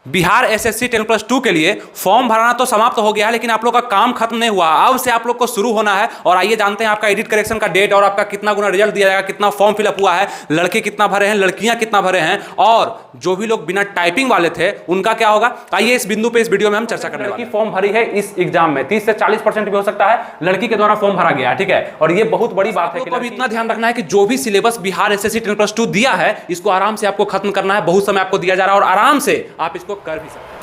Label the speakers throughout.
Speaker 1: Bihar SSC 10+2 के लिए form भराना तो समाप्त हो गया है, लेकिन आप लोग का काम खत्म नहीं हुआ। अब से आप लोग को शुरू होना है। और आइए जानते हैं आपका एडिट करेक्शन का डेट और आपका कितना गुना रिजल्ट दिया जाएगा, कितना फॉर्म फिलअप हुआ है, लड़के कितना भरे हैं, लड़कियां कितना भरे हैं, और जो भी लोग बिना टाइपिंग वाले थे उनका क्या होगा। आइए इस बिंदु पे इस वीडियो में हम चर्चा करने वाले हैं। फॉर्म भरी है इस एग्जाम में 30 से 40% भी हो सकता है लड़की के द्वारा फॉर्म भरा गया, ठीक है। और ये बहुत बड़ी बात है कि अभी इतना ध्यान रखना है कि जो भी सिलेबस बिहार एसएससी 10+2 दिया है इसको आराम से आपको खत्म करना है। बहुत समय आपको दिया जा रहा है और आराम से आप इसको कर भी सकते हैं।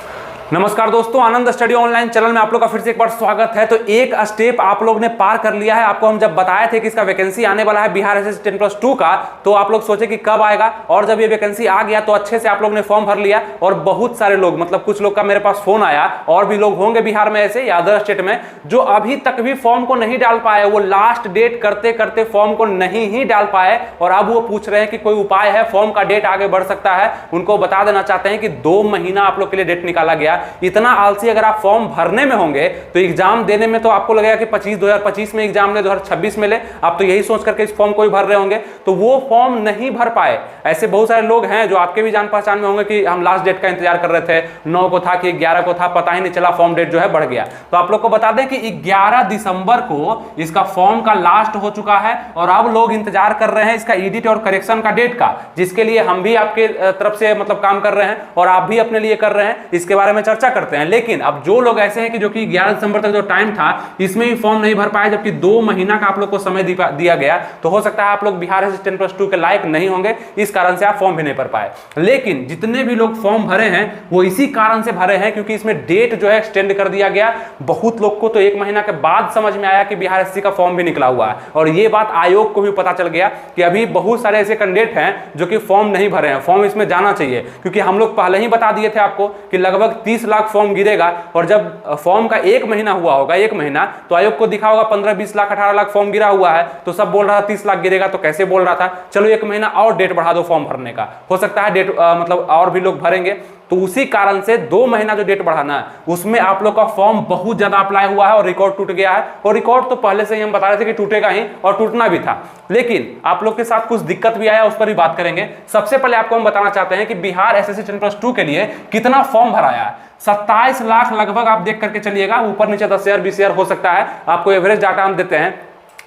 Speaker 1: नमस्कार दोस्तों, आनंद स्टडी ऑनलाइन चैनल में आप लोग का फिर से एक बार स्वागत है। तो एक स्टेप आप लोग ने पार कर लिया है। आपको हम जब बताए थे कि इसका वैकेंसी आने वाला है बिहार एसएससी 10+2 का, तो आप लोग सोचे कि कब आएगा, और जब ये वैकेंसी आ गया तो अच्छे से आप लोग ने फॉर्म भर लिया। और बहुत सारे लोग, मतलब कुछ लोग का मेरे पास फोन आया, और भी लोग होंगे बिहार में ऐसे या अदर स्टेट में जो अभी तक भी फॉर्म को नहीं डाल पाए। वो लास्ट डेट करते करते फॉर्म को नहीं ही डाल पाए, और अब वो पूछ रहे हैं कि कोई उपाय है, फॉर्म का डेट आगे बढ़ सकता है। उनको बता देना चाहते हैं कि 2 महीना आप लोग के लिए डेट निकाला गया। इतना आलसी अगर आप फॉर्म भरने में होंगे तो एग्जाम देने में तो आपको लगेगा कि 2025 में एग्जाम ले, 2026 में ले। आप तो यही सोच करके इस फॉर्म को भी भर रहे होंगे, तो वो फॉर्म नहीं भर पाए। ऐसे बहुत सारे लोग हैं जो आपके भी जान पहचान में होंगे कि हम लास्ट डेट का इंतजार कर रहे थे, 9 को था कि 11 को था, पता ही नहीं चला, फॉर्म डेट जो है बढ़ गया। तो आप लोग को बता दें कि 11 दिसंबर को इसका फॉर्म का लास्ट हो चुका है, और अब लोग इंतजार कर रहे हैं इसका एडिट और करेक्शन का डेट का, जिसके लिए हम भी आपके तरफ से मतलब काम कर रहे हैं और आप भी अपने लिए कर रहे हैं। इसके बारे में चर्चा करते हैं। लेकिन अब जो लोग ऐसे हैं कि जो कि 11 दिसंबर तक जो टाइम था इसमें भी फॉर्म नहीं भर पाए, जबकि 2 महीना का आप लोग को समय दिया गया, तो हो सकता है आप लोग बिहार एसएससी 10+2 के लायक नहीं होंगे, इस कारण से आप फॉर्म भी नहीं भर पाए। लेकिन जितने भी लोग फॉर्म भरे हैं वो इसी कारण से भरे हैं क्योंकि इसमें डेट जो है एक्सटेंड कर दिया गया। बहुत लोग को तो 1 महीना के बाद समझ में आया कि बिहार एसएससी का फॉर्म भी निकला हुआ है, और ये बात आयोग को भी पता चल गया कि अभी बहुत सारे ऐसे कैंडिडेट हैं जो कि फॉर्म नहीं भरे हैं। फॉर्म इसमें जाना चाहिए, क्योंकि हम लोग पहले ही बता दिए थे आपको कि लगभग 30 लाख फॉर्म गिरेगा, और जब फॉर्म का 1 महीना हुआ होगा, 1 महीना, तो आयोग को दिखा होगा 15-20 लाख 18 लाख फॉर्म गिरा हुआ है। तो सब बोल रहा था 30 लाख गिरेगा, तो कैसे बोल रहा था, चलो 1 महीना और डेट बढ़ा दो फॉर्म भरने का, हो सकता है डेट मतलब और भी लोग भरेंगे। तो उसी कारण से 2 महीना जो डेट बढ़ाना है उसमें आप लोग का फॉर्म बहुत ज्यादा अप्लाई हुआ है और रिकॉर्ड टूट गया है। और रिकॉर्ड तो पहले से ही हम बता रहे थे कि टूटेगा ही, और टूटना भी था, लेकिन आप लोग के साथ कुछ दिक्कत भी आया, उस पर भी बात करेंगे। सबसे पहले आपको हम बताना चाहते हैं कि बिहार एसएससी 10+2 के लिए कितना फॉर्म भराया है। 27 लाख लगभग आप देख करके चलिएगा, ऊपर नीचे 10,000 20,000 हो सकता है। आपको एवरेज डाटा हम देते हैं,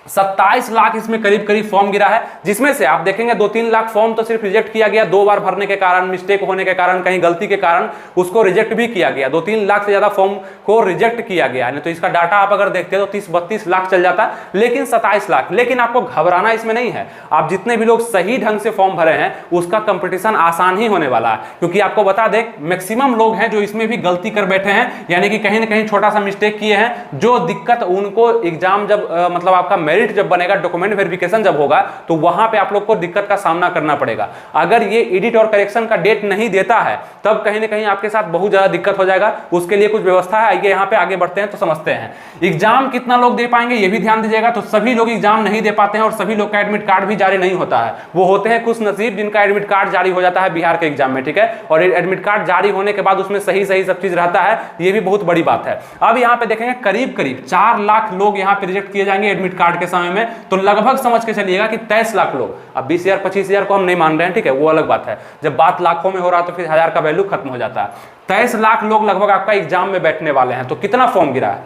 Speaker 1: 27 लाख इसमें करीब करीब फॉर्म गिरा है, जिसमें से आप देखेंगे 2-3 लाख फॉर्म तो सिर्फ रिजेक्ट किया गया, 2 बार भरने के कारण, मिस्टेक होने के कारण, कहीं गलती के कारण उसको रिजेक्ट भी किया गया। 2-3 लाख से ज्यादा फॉर्म को रिजेक्ट किया गया, नहीं तो इसका डाटा आप अगर देखते तो 30-32 लाख चल जाता, लेकिन 27 लाख। लेकिन आपको घबराना इसमें नहीं है, आप जितने भी लोग सही ढंग से फॉर्म भरे हैं उसका कंपटीशन आसान ही होने वाला है। क्योंकि आपको बता दें मैक्सिमम लोग हैं जो इसमें भी गलती कर बैठे हैं, यानी कि कहीं ना कहीं छोटा सा मिस्टेक किए हैं, जो दिक्कत उनको एग्जाम जब मतलब आपका मेरिट जब बनेगा, डॉक्यूमेंट वेरिफिकेशन जब होगा, तो वहां पे आप लोग को दिक्कत का सामना करना पड़ेगा। अगर ये एडिट और करेक्शन का डेट नहीं देता है तब कहीं ना कहीं आपके साथ बहुत ज्यादा दिक्कत हो जाएगा। उसके लिए कुछ व्यवस्था है, आइए यहाँ पे आगे बढ़ते हैं तो समझते हैं। एग्जाम कितना लोग दे पाएंगे ये भी ध्यान दीजिएगा। तो सभी लोग एग्जाम नहीं दे पाते हैं और सभी लोग का एडमिट कार्ड भी जारी नहीं होता है। वो होते हैं कुछ नसीब जिनका एडमिट कार्ड जारी हो जाता है बिहार के एग्जाम में, ठीक है। और एडमिट कार्ड जारी होने के बाद उसमें सही सही सब चीज रहता है, ये भी बहुत बड़ी बात है। अब यहाँ पे देखेंगे करीब करीब 4 लाख लोग यहाँ पे रिजेक्ट किए जाएंगे एडमिट कार्ड के समय में। तो लगभग समझ के चलिएगा कि 23 लाख लोग, अब 20,000 25,000 को हम नहीं मान रहे हैं, ठीक है, वो अलग बात है। जब बात लाखों में हो रहा तो फिर 1000 का वैल्यू खत्म हो जाता है। 23 लाख लोग लगभग आपका एग्जाम में बैठने वाले हैं। तो कितना फॉर्म गिरा है?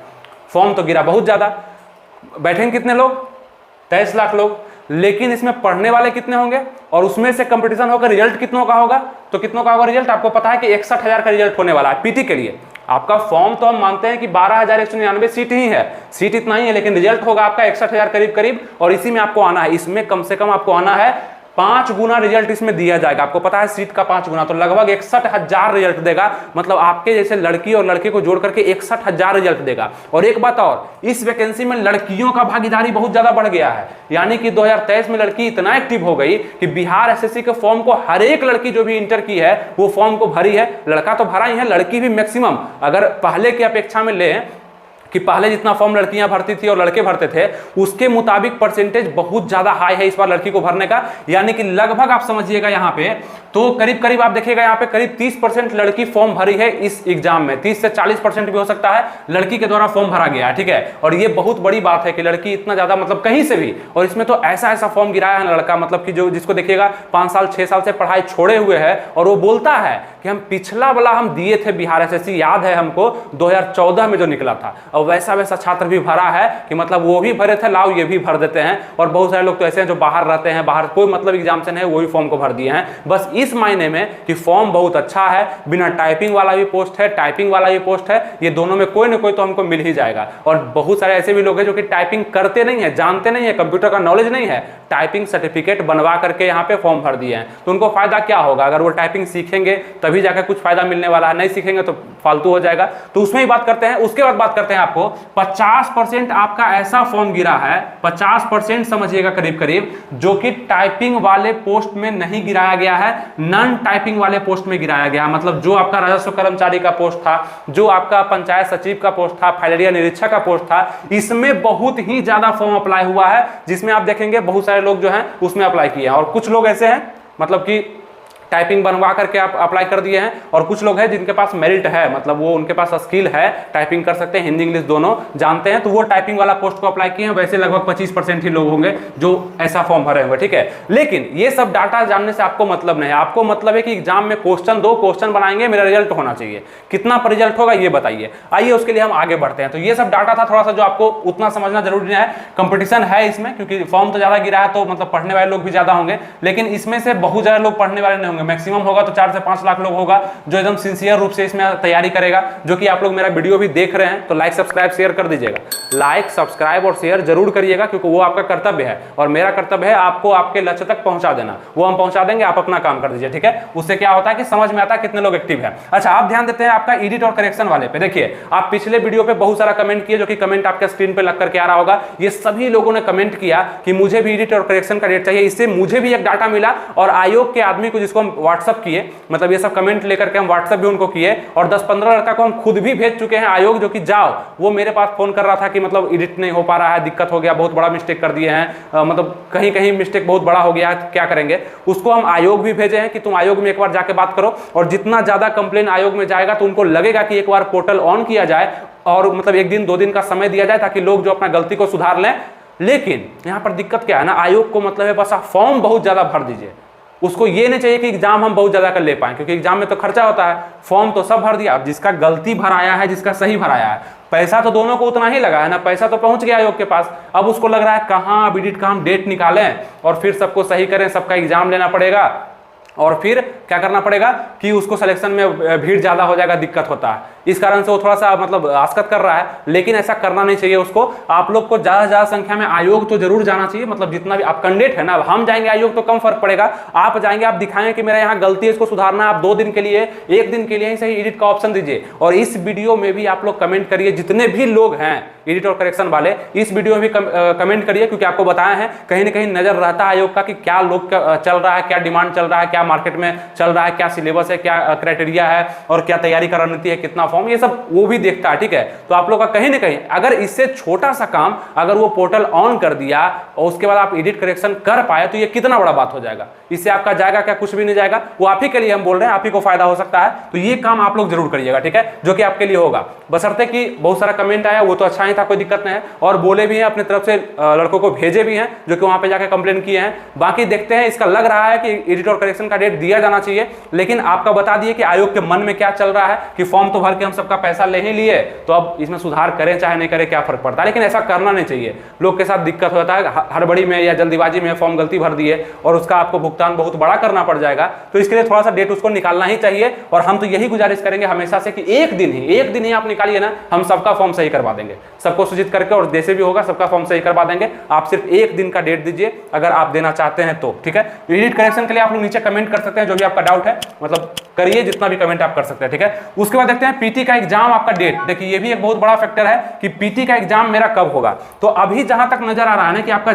Speaker 1: फॉर्म तो गिरा बहुत ज्यादा। बैठेंगे कितने लोग? 23 लाख लोग। लेकिन इसमें पढ़ने वाले कितने होंगे, और उसमें से कंपटीशन होकर रिजल्ट कितनों का होगा? तो कितनों का होगा रिजल्ट? आपको पता है कि 61,000 का रिजल्ट होने वाला है पीटी के लिए। आपका फॉर्म तो हम मानते हैं कि 12,199 सीट ही है, सीट इतना ही है, लेकिन रिजल्ट होगा आपका 61,000 करीब करीब, और इसी में आपको आना है। इसमें कम से कम आपको आना है 5 गुना रिजल्ट इसमें दिया जाएगा। आपको पता है सीट का 5 गुना, तो लगभग 61,000 रिजल्ट देगा। मतलब आपके जैसे लड़की और लड़के को जोड़ करके 61,000 रिजल्ट देगा। और एक बात और, इस वैकेंसी में लड़कियों का भागीदारी बहुत ज्यादा बढ़ गया है। यानी कि 2023 में लड़की इतना एक्टिव हो गई कि बिहार एसएससी के फॉर्म को हर एक लड़की जो भी इंटर की है वो फॉर्म को भरी है। लड़का तो भरा ही है, लड़की भी मैक्सिमम अगर पहले की अपेक्षा में ले कि पहले जितना फॉर्म लड़कियां भरती थी और लड़के भरते थे उसके मुताबिक परसेंटेज बहुत ज्यादा हाई है इस बार लड़की को भरने का। यानी कि लगभग आप समझिएगा यहाँ पे तो करीब करीब आप देखिएगा यहाँ पे करीब 30% लड़की फॉर्म भरी है इस एग्जाम में, 30 से 40% भी हो सकता है लड़की के द्वारा फॉर्म भरा गया है, ठीक है। और ये बहुत बड़ी बात है कि लड़की इतना ज्यादा मतलब कहीं से भी, और इसमें तो ऐसा ऐसा फॉर्म गिराया है लड़का, मतलब कि जो जिसको देखिएगा 5 साल 6 साल से पढ़ाई छोड़े हुए है और वो बोलता है कि हम पिछला वाला हम दिए थे बिहार एसएससी, याद है हमको 2014 में जो निकला था, और वैसा वैसा छात्र भी भरा है कि मतलब वो भी भरे थे, लाओ ये भी भर देते हैं। और बहुत सारे लोग तो ऐसे हैं जो बाहर रहते हैं, बाहर कोई मतलब एग्जाम से नहीं, वो भी फॉर्म को भर दिए हैं, बस इस मायने में कि फॉर्म बहुत अच्छा है, बिना टाइपिंग वाला भी पोस्ट है, टाइपिंग वाला भी पोस्ट है, ये दोनों में कोई ना कोई तो हमको मिल ही जाएगा। और बहुत सारे ऐसे भी लोग हैं जो कि टाइपिंग करते नहीं है, जानते नहीं है, कंप्यूटर का नॉलेज नहीं है, टाइपिंग सर्टिफिकेट बनवा करके यहाँ पे फॉर्म भर दिए हैं, तो उनको फायदा क्या होगा? अगर वो टाइपिंग सीखेंगे तभी जाकर कुछ फायदा मिलने वाला है, नहीं सीखेंगे तो फालतू हो जाएगा। तो उसमें ही बात करते हैं। उसके बाद बात करते हैं आपको 50% आपका ऐसा फॉर्म गिरा है, 50% समझिएगा करीब करीब, जो कि टाइपिंग वाले पोस्ट में नहीं गिराया गया है, नॉन टाइपिंग वाले पोस्ट में गिराया गया है। मतलब जो आपका राजस्व कर्मचारी का पोस्ट था, जो आपका पंचायत सचिव का पोस्ट था, फाइलेरिया निरीक्षक का पोस्ट था, इसमें बहुत ही ज्यादा फॉर्म अप्लाई हुआ है, जिसमें आप देखेंगे बहुत सारे लोग जो हैं उसमें अप्लाई किए हैं। और कुछ लोग ऐसे हैं मतलब कि टाइपिंग बनवा करके आप अप्लाई कर दिए हैं, और कुछ लोग हैं जिनके पास मेरिट है, मतलब वो उनके पास स्किल है, टाइपिंग कर सकते हैं, हिंदी इंग्लिश दोनों जानते हैं, तो वो टाइपिंग वाला पोस्ट को अप्लाई किए हैं। वैसे लगभग 25% ही लोग होंगे जो ऐसा फॉर्म भरे हुए, ठीक है। लेकिन ये सब डाटा जानने से आपको मतलब नहीं है, आपको मतलब है कि एग्जाम में क्वेश्चन दो, क्वेश्चन बनाएंगे, मेरा रिजल्ट होना चाहिए, कितना रिजल्ट होगा ये बताइए। आइए उसके लिए हम आगे बढ़ते हैं। तो ये सब डाटा था, थोड़ा सा जो आपको उतना समझना जरूरी नहीं है। कंपटीशन है इसमें, क्योंकि फॉर्म तो ज्यादा गिरा है, तो मतलब पढ़ने वाले लोग भी ज्यादा होंगे, लेकिन इसमें से बहुत ज्यादा लोग पढ़ने वाले नहीं होंगे, मैक्सिमम होगा तो 4 से 5 लाख लोग होगा जो एकदम सिंसियर रूप से इसमें तैयारी करेगा। जो कि आप लोग मेरा वीडियो भी देख रहे हैं तो लाइक सब्सक्राइब शेयर कर दीजिएगा, लाइक सब्सक्राइब और शेयर जरूर करिएगा, क्योंकि वो आपका कर्तव्य है और मेरा कर्तव्य है आपको आपके लक्ष्य तक पहुंचा देना। वो हम पहुंचा देंगे, आप अपना काम कर दीजिए, ठीक है। उससे क्या होता है कि समझ में आता है कितने लोग एक्टिव है। अच्छा, आप ध्यान देते हैं आपका एडिट और करेक्शन वाले पे। देखिए, आप पिछले वीडियो पे बहुत सारा कमेंट किए, जो कि कमेंट आपके स्क्रीन पे लग करके आ रहा होगा। ये सभी लोगों ने कमेंट किया कि मुझे भी एडिट और करेक्शन का डेट चाहिए। इससे मुझे भी एक डाटा मिला और आयोग के आदमी को, जिसको हम व्हाट्सअप किए, मतलब ये सब कमेंट लेकर के हम व्हाट्सएप भी उनको किए, और 10-15 लड़का को हम खुद भी भेज चुके हैं आयोग, जो कि जाओ, वो मेरे पास फोन कर रहा था कि मतलब एडिट नहीं हो पा रहा है, दिक्कत हो गया, बहुत बड़ा मिस्टेक कर दिए हैं, मतलब कहीं कहीं मिस्टेक बहुत बड़ा हो गया है, क्या करेंगे। उसको हम आयोग भी भेजे हैं कि तुम आयोग में एक बार जाके बात करो, और जितना ज्यादा कंप्लेन आयोग में जाएगा तो उनको लगेगा कि एक बार पोर्टल ऑन किया जाए और मतलब 1 दिन 2 दिन का समय दिया जाए, ताकि लोग जो अपना गलती को सुधार लें। लेकिन यहाँ पर दिक्कत क्या है ना, आयोग को मतलब है बस आप फॉर्म बहुत ज्यादा भर दीजिए, उसको ये नहीं चाहिए कि एग्जाम हम बहुत ज्यादा कर ले पाए, क्योंकि एग्जाम में तो खर्चा होता है। फॉर्म तो सब भर दिया, अब जिसका गलती भराया है, जिसका सही भराया है, पैसा तो दोनों को उतना ही लगा है ना, पैसा तो पहुंच गया आयोग के पास। अब उसको लग रहा है कहाँ एडिट का हम डेट निकालें और फिर सबको सही करें, सबका एग्जाम लेना पड़ेगा, और फिर क्या करना पड़ेगा कि उसको सिलेक्शन में भीड़ ज्यादा हो जाएगा, दिक्कत होता है। इस कारण से वो थोड़ा सा मतलब आस्कत कर रहा है, लेकिन ऐसा करना नहीं चाहिए उसको। आप लोग को ज्यादा से ज्यादा संख्या में आयोग तो जरूर जाना चाहिए, मतलब जितना भी आप कैंडिडेट है ना, हम जाएंगे आयोग तो कम फर्क पड़ेगा, आप जाएंगे, आप दिखाएंगे कि मेरा यहाँ गलती है, इसको सुधारना है। आप 2 दिन के लिए, 1 दिन के लिए ही सही एडिट का ऑप्शन दीजिए। और इस वीडियो में भी आप लोग कमेंट करिए, जितने भी लोग हैं एडिट और करेक्शन वाले, इस वीडियो में भी कमेंट करिए, क्योंकि आपको बताया है कहीं ना कहीं नजर रहता है आयोग का कि क्या लोग चल रहा है, क्या डिमांड चल रहा है, क्या मार्केट में चल रहा है, क्या सिलेबस है, क्या क्राइटेरिया है, और क्या तैयारी का रणनीति है, कितना फॉर्म, ये सब वो भी देखता है, ठीक है। तो आप लोग का कहीं ना कहीं अगर इससे छोटा सा काम अगर वो पोर्टल ऑन कर दिया और उसके बाद आप एडिट करेक्शन कर पाए, तो ये कितना बड़ा बात हो जाएगा। इससे आपका जाएगा क्या? कुछ भी नहीं जाएगा। वो आप ही के लिए हम बोल रहे हैं, आप ही को फायदा हो सकता है। तो ये काम आप लोग जरूर करिएगा, ठीक है, जो कि आपके लिए होगा। बशर्ते कि बहुत सारा कमेंट आया, वो तो अच्छा ही था, कोई दिक्कत नहीं है, और बोले भी हैं अपने तरफ से, लड़कों को भेजे भी हैं जो कि वहां पे जाकर कंप्लेन किए हैं। बाकी देखते हैं, इसका लग रहा है कि एडिट और करेक्शन का डेट दिया जाना चाहिए, लेकिन आपका बता दिए कि आयोग के मन में क्या चल रहा है कि फॉर्म तो भर के हम सबका पैसा ले ही लिए, तो अब इसमें सुधार करें चाहे नहीं करें क्या फर्क पड़ता है। लेकिन ऐसा करना नहीं चाहिए। लोग के साथ दिक्कत होता है, हड़बड़ी में या जल्दीबाजी में फॉर्म गलती भर दिए और उसका आपको भुगतान बहुत बड़ा करना पड़ जाएगा। तो इसके लिए थोड़ा सा डेट उसको निकालना ही चाहिए। और हम तो यही गुजारिश करेंगे हमेशा से कि एक दिन ही आप निकालिए ना, हम सबका फॉर्म सही करवा देंगे, सबको सूचित करके, और जैसे भी होगा सबका फॉर्म सही करवा देंगे। आप सिर्फ 1 दिन का डेट दीजिए अगर आप देना चाहते हैं तो, ठीक है। एडिट करेक्शन के लिए आप लोग नीचे कमेंट कर सकते हैं, जो भी आपका डाउट है, मतलब करिए, जितना भी कमेंट आप कर सकते हैं, ठीक है। उसके बाद देखते हैं पीटी का एग्जाम आपका डेट, देखिए ये भी एक बहुत बड़ा फैक्टर है कि पीटी का एग्जाम मेरा कब होगा। तो अभी जहां तक नजर आ रहा है ना कि आपका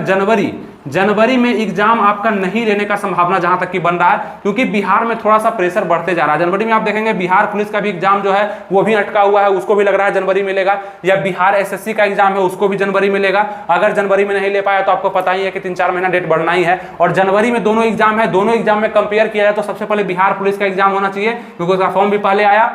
Speaker 1: जनवरी में एग्जाम आपका नहीं लेने का संभावना जहां तक कि बन रहा है, क्योंकि बिहार में थोड़ा सा प्रेशर बढ़ते जा रहा है। जनवरी में आप देखेंगे बिहार पुलिस का भी एग्जाम जो है वो भी अटका हुआ है, उसको भी लग रहा है जनवरी में लेगा, या बिहार एसएससी का एग्जाम है उसको भी जनवरी में लेगा। अगर जनवरी में नहीं ले पाया तो आपको पता ही है कि 3-4 महीना डेट बढ़ना ही है। और जनवरी में दोनों एग्जाम है, दोनों एग्जाम में कंपेयर किया जाए तो सबसे पहले बिहार पुलिस का एग्जाम होना चाहिए, क्योंकि उसका फॉर्म भी पहले आया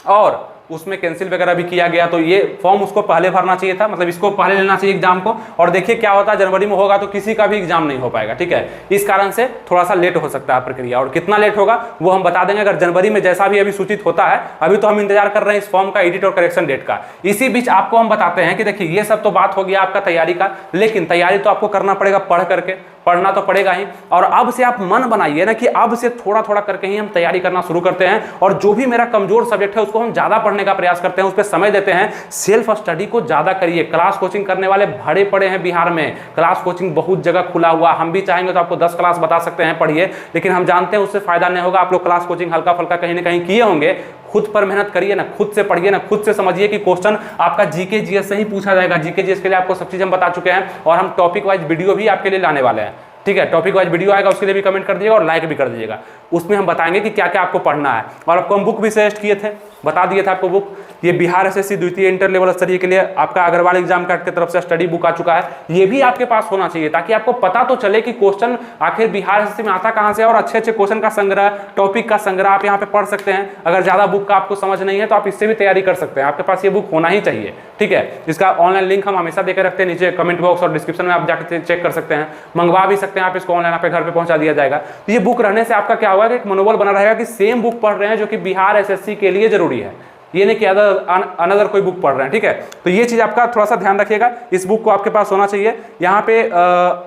Speaker 1: और उसमें कैंसिल वगैरह भी किया गया, तो ये फॉर्म उसको पहले भरना चाहिए था, मतलब इसको पहले लेना चाहिए एग्जाम को। और देखिए क्या होता है, जनवरी में होगा तो किसी का भी एग्जाम नहीं हो पाएगा, ठीक है। इस कारण से थोड़ा सा लेट हो सकता है प्रक्रिया, और कितना लेट होगा वो हम बता देंगे अगर जनवरी में जैसा भी अभी सूचित होता है। अभी तो हम इंतजार कर रहे हैं इस फॉर्म का एडिट और करेक्शन डेट का। इसी बीच आपको हम बताते हैं कि देखिए ये सब तो बात हो गया आपका तैयारी का, लेकिन तैयारी तो आपको करना पड़ेगा पढ़ करके, पढ़ना तो पड़ेगा ही। और अब से आप मन बनाइए ना कि अब से थोड़ा थोड़ा करके ही हम तैयारी करना शुरू करते हैं, और जो भी मेरा कमजोर सब्जेक्ट है उसको हम ज्यादा पढ़ने का प्रयास करते हैं, उस पर समय देते हैं। सेल्फ स्टडी को ज्यादा करिए। क्लास कोचिंग करने वाले भरे पड़े हैं बिहार में, क्लास कोचिंग बहुत जगह खुला हुआ। हम भी चाहेंगे तो आपको 10 क्लास बता सकते हैं पढ़िए, लेकिन हम जानते हैं उससे फायदा नहीं होगा। आप लोग क्लास कोचिंग हल्का फुल्का कहीं ना कहीं किए होंगे, खुद पर मेहनत करिए ना, खुद से पढ़िए ना, खुद से समझिए कि क्वेश्चन आपका जीके जीएस से ही पूछा जाएगा। जीके जीएस के लिए आपको सब चीज हम बता चुके हैं, और हम टॉपिक वाइज वीडियो भी आपके लिए लाने वाले हैं, ठीक है। टॉपिक वाइज वीडियो आएगा, उसके लिए भी कमेंट कर दीजिएगा और लाइक भी कर दीजिएगा। उसमें हम बताएंगे कि क्या क्या आपको पढ़ना है। और आपको हम बुक भी सजेस्ट किए थे, बता दिए थे आपको बुक। ये बिहार एसएससी द्वितीय इंटर लेवल स्तरीय के लिए आपका अग्रवाल एग्जाम कार्ड की तरफ से स्टडी बुक आ चुका है, ये भी आपके पास होना चाहिए, ताकि आपको पता तो चले कि क्वेश्चन आखिर बिहार एसएससी में आता कहां से है, और अच्छे अच्छे क्वेश्चन का संग्रह, टॉपिक का संग्रह आप यहाँ पे पढ़ सकते हैं। अगर ज्यादा बुक का आपको समझ नहीं है तो आप इससे भी तैयारी कर सकते हैं, आपके पास ये बुक होना ही चाहिए, ठीक है। इसका ऑनलाइन लिंक हम हमेशा देकर रखते हैं, नीचे कमेंट बॉक्स और डिस्क्रिप्शन में आप जाकर चेक कर सकते हैं, मंगवा भी सकते हैं आप इसको ऑनलाइन, आपके घर पे पहुंचा दिया जाएगा। तो ये बुक रहने से आपका क्या होगा कि एक मनोबल बना रहेगा कि सेम बुक पढ़ रहे हैं जो कि बिहार एसएससी के लिए जरूरी है, ये नहीं कि अनदर कोई बुक पढ़ रहे हैं, ठीक है। तो ये चीज आपका थोड़ा सा ध्यान रखिएगा, इस बुक को आपके पास होना चाहिए। यहाँ पे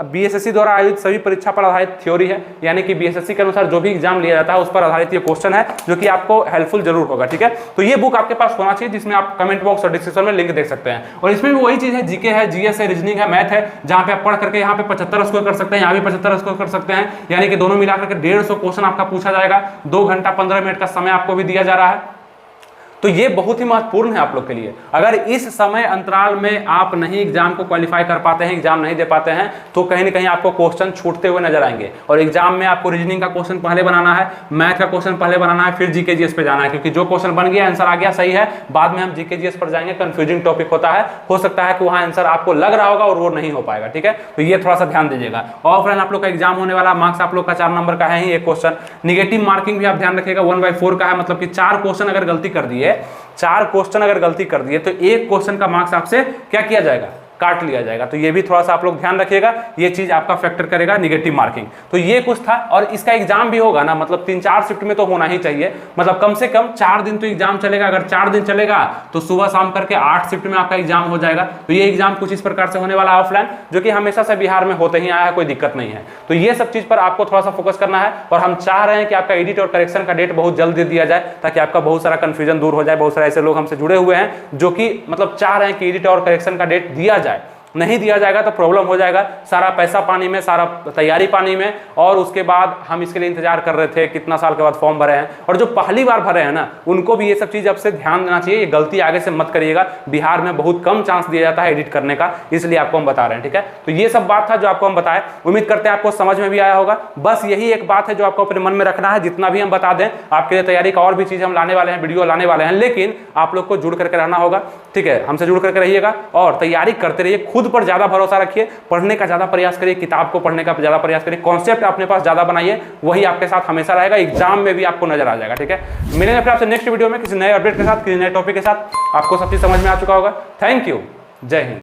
Speaker 1: बीएसएससी द्वारा आयोजित सभी परीक्षा पर आधारित थ्योरी है, यानी कि बीएसएससी के अनुसार जो भी एग्जाम लिया जाता है उस पर आधारित ये क्वेश्चन है, जो कि आपको हेल्पफुल जरूर होगा, ठीक है। तो ये बुक आपके पास होना चाहिए, जिसमें आप कमेंट बॉक्स और डिस्क्रिप्शन में लिंक देख सकते हैं। और इसमें भी वही चीज है, जीके है, जीएस है, रीजनिंग है, मैथ है, जहाँ पे आप पढ़ करके यहाँ पे 75 स्कोर कर सकते हैं, यहाँ भी 75 स्कोर कर सकते हैं, यानी कि दोनों मिलाकर के 150 क्वेश्चन आपका पूछा जाएगा। 2 घंटा 15 मिनट का समय आपको भी दिया जा रहा है। तो ये बहुत ही महत्वपूर्ण है आप लोग के लिए। अगर इस समय अंतराल में आप नहीं एग्जाम को क्वालिफाई कर पाते हैं, एग्जाम नहीं दे पाते हैं, तो कहीं ना कहीं आपको क्वेश्चन छूटते हुए नजर आएंगे। और एग्जाम में आपको रीजनिंग का क्वेश्चन पहले बनाना है, मैथ का क्वेश्चन पहले बनाना है, फिर जीके जीएस पे जाना है, क्योंकि जो क्वेश्चन बन गया, आंसर आ गया, सही है, बाद में हम जीके जीएस पर जाएंगे, कंफ्यूजिंग टॉपिक होता है, हो सकता है कि वहां आंसर आपको लग रहा होगा और वो नहीं हो पाएगा, ठीक है। तो ये थोड़ा सा ध्यान दीजिएगा। ऑफलाइन आप लोग का एग्जाम होने वाला, मार्क्स आप लोग का 4 नंबर का है ही, एक क्वेश्चन निगेटिव मार्किंग भी आप ध्यान रखिएगा, 1/4 का है, मतलब कि 4 क्वेश्चन अगर गलती कर दिए, 4 क्वेश्चन अगर गलती कर दिए तो 1 क्वेश्चन का मार्क्स आपसे क्या किया जाएगा, काट लिया जाएगा। तो ये भी थोड़ा सा आप लोग ध्यान रखिएगा, ये चीज आपका फैक्टर करेगा निगेटिव मार्किंग। तो ये कुछ था, और इसका एग्जाम भी होगा ना, मतलब 3-4 शिफ्ट में तो होना ही चाहिए, मतलब कम से कम 4 दिन तो एग्जाम चलेगा। अगर 4 दिन चलेगा तो सुबह शाम करके 8 शिफ्ट में आपका एग्जाम हो जाएगा। तो ये एग्जाम कुछ इस प्रकार से होने वाला है ऑफलाइन, जो कि हमेशा से बिहार में होते ही आया है, कोई दिक्कत नहीं है। तो ये सब चीज पर आपको थोड़ा सा फोकस करना है, और हम चाह रहे हैं कि आपका एडिट और करेक्शन का डेट बहुत जल्द दे दिया जाए, ताकि आपका बहुत सारा कंफ्यूजन दूर हो जाए। बहुत सारे ऐसे लोग हमसे जुड़े हुए हैं जो कि मतलब चाह रहे हैं कि एडिट और करेक्शन का डेट दिया जाए, नहीं दिया जाएगा तो प्रॉब्लम हो जाएगा, सारा पैसा पानी में, सारा तैयारी पानी में। और उसके बाद हम इसके लिए इंतजार कर रहे थे, कितना साल के बाद फॉर्म भरे हैं, और जो पहली बार भरे हैं ना, उनको भी ये सब चीज अब से ध्यान देना चाहिए। ये गलती आगे से मत करिएगा, बिहार में बहुत कम चांस दिया जाता है एडिट करने का, इसलिए आपको हम बता रहे हैं, ठीक है। तो ये सब बात था जो आपको हम बताए, उम्मीद करते हैं आपको समझ में भी आया होगा। बस यही एक बात है जो आपको अपने मन में रखना है, जितना भी हम बता दें आपके लिए तैयारी का और भी चीज हम लाने वाले हैं, वीडियो लाने वाले हैं, लेकिन आप लोग को जुड़ करके रहना होगा, ठीक है। हमसे जुड़ करके रहिएगा और तैयारी करते रहिए, खुद पर ज्यादा भरोसा रखिए, पढ़ने का ज्यादा प्रयास करिए, किताब को पढ़ने का ज्यादा प्रयास करिए, कॉन्सेप्ट अपने पास ज्यादा बनाइए, वही आपके साथ हमेशा रहेगा, एग्जाम में भी आपको नजर आ जाएगा, ठीक है। मिलेंगे फिर आपसे नेक्स्ट वीडियो में किसी नए अपडेट के साथ, किसी नए टॉपिक के साथ। आपको सब चीज समझ में आ चुका होगा। थैंक यू, जय हिंद।